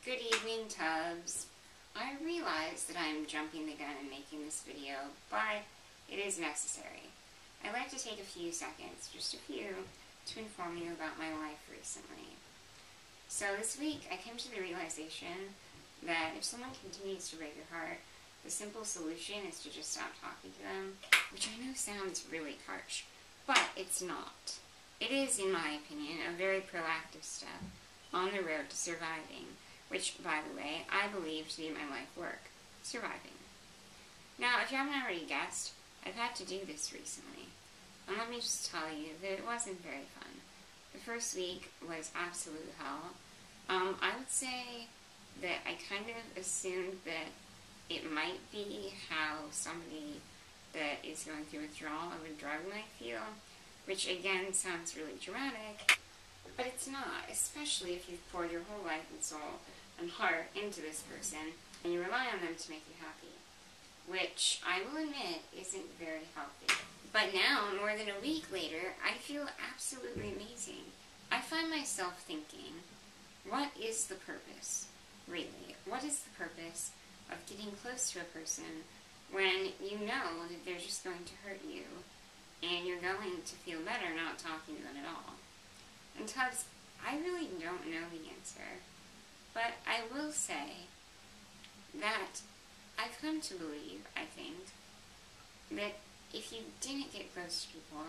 Good evening, Tubs. I realize that I am jumping the gun in making this video, but it is necessary. I'd like to take a few seconds, just a few, to inform you about my life recently. So this week, I came to the realization that if someone continues to break your heart, the simple solution is to just stop talking to them, which I know sounds really harsh, but it's not. It is, in my opinion, a very proactive step on the road to surviving, which, by the way, I believe to be my life work, surviving. Now, if you haven't already guessed, I've had to do this recently, and let me just tell you that it wasn't very fun. The first week was absolute hell. I would say that I kind of assumed that it might be how somebody that is going through withdrawal of a drug might feel, which again sounds really dramatic, but it's not, especially if you've poured your whole life and soul and heart into this person and you rely on them to make you happy, which I will admit isn't very healthy. But now, more than a week later, I feel absolutely amazing. I find myself thinking, what is the purpose, really? What is the purpose of getting close to a person when you know that they're just going to hurt you and you're going to feel better not talking to them at all? And Tubbs, I really don't know the answer, but I will say that I've come to believe, I think, that if you didn't get close to people,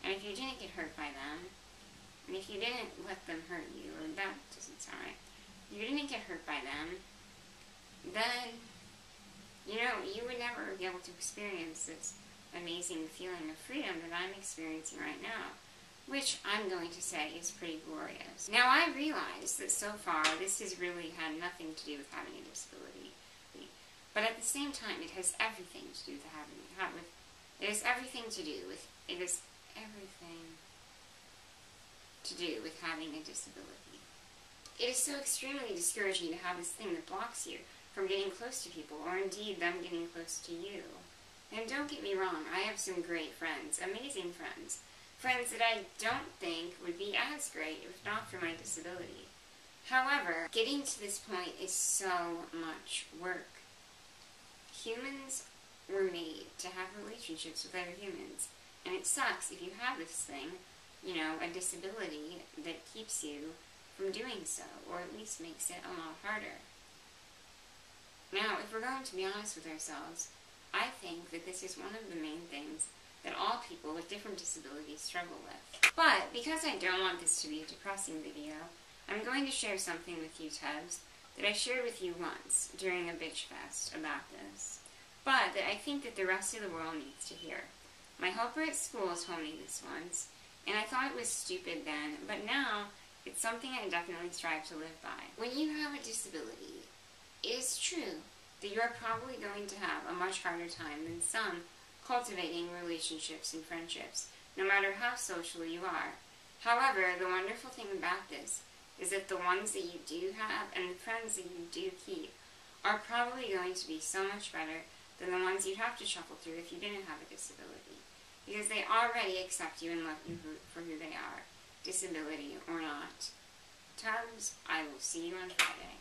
and if you didn't get hurt by them, and if you didn't let them hurt you, or that doesn't sound right, if you didn't get hurt by them, then, you would never be able to experience this amazing feeling of freedom that I'm experiencing right now, which I'm going to say is pretty glorious. Now, I realize that so far this has really had nothing to do with having a disability, but at the same time, it has everything to do with having a disability. It is so extremely discouraging to have this thing that blocks you from getting close to people, or indeed them getting close to you. And don't get me wrong, I have some great friends, amazing friends, friends that I don't think would be as great if not for my disability. However, getting to this point is so much work. Humans were made to have relationships with other humans, and it sucks if you have this thing, a disability that keeps you from doing so, or at least makes it a lot harder. Now, if we're going to be honest with ourselves, I think that this is one of the main things that all people with different disabilities struggle with. But, because I don't want this to be a depressing video, I'm going to share something with you, Tubbs, that I shared with you once during a bitch fest about this, but that I think that the rest of the world needs to hear. My helper at school told me this once, and I thought it was stupid then, but now it's something I definitely strive to live by. When you have a disability, it is true that you are probably going to have a much harder time than some cultivating relationships and friendships, no matter how social you are. However, the wonderful thing about this is that the ones that you do have and the friends that you do keep are probably going to be so much better than the ones you'd have to shuffle through if you didn't have a disability, because they already accept you and love you for who they are, disability or not. Tubbs, I will see you on Friday.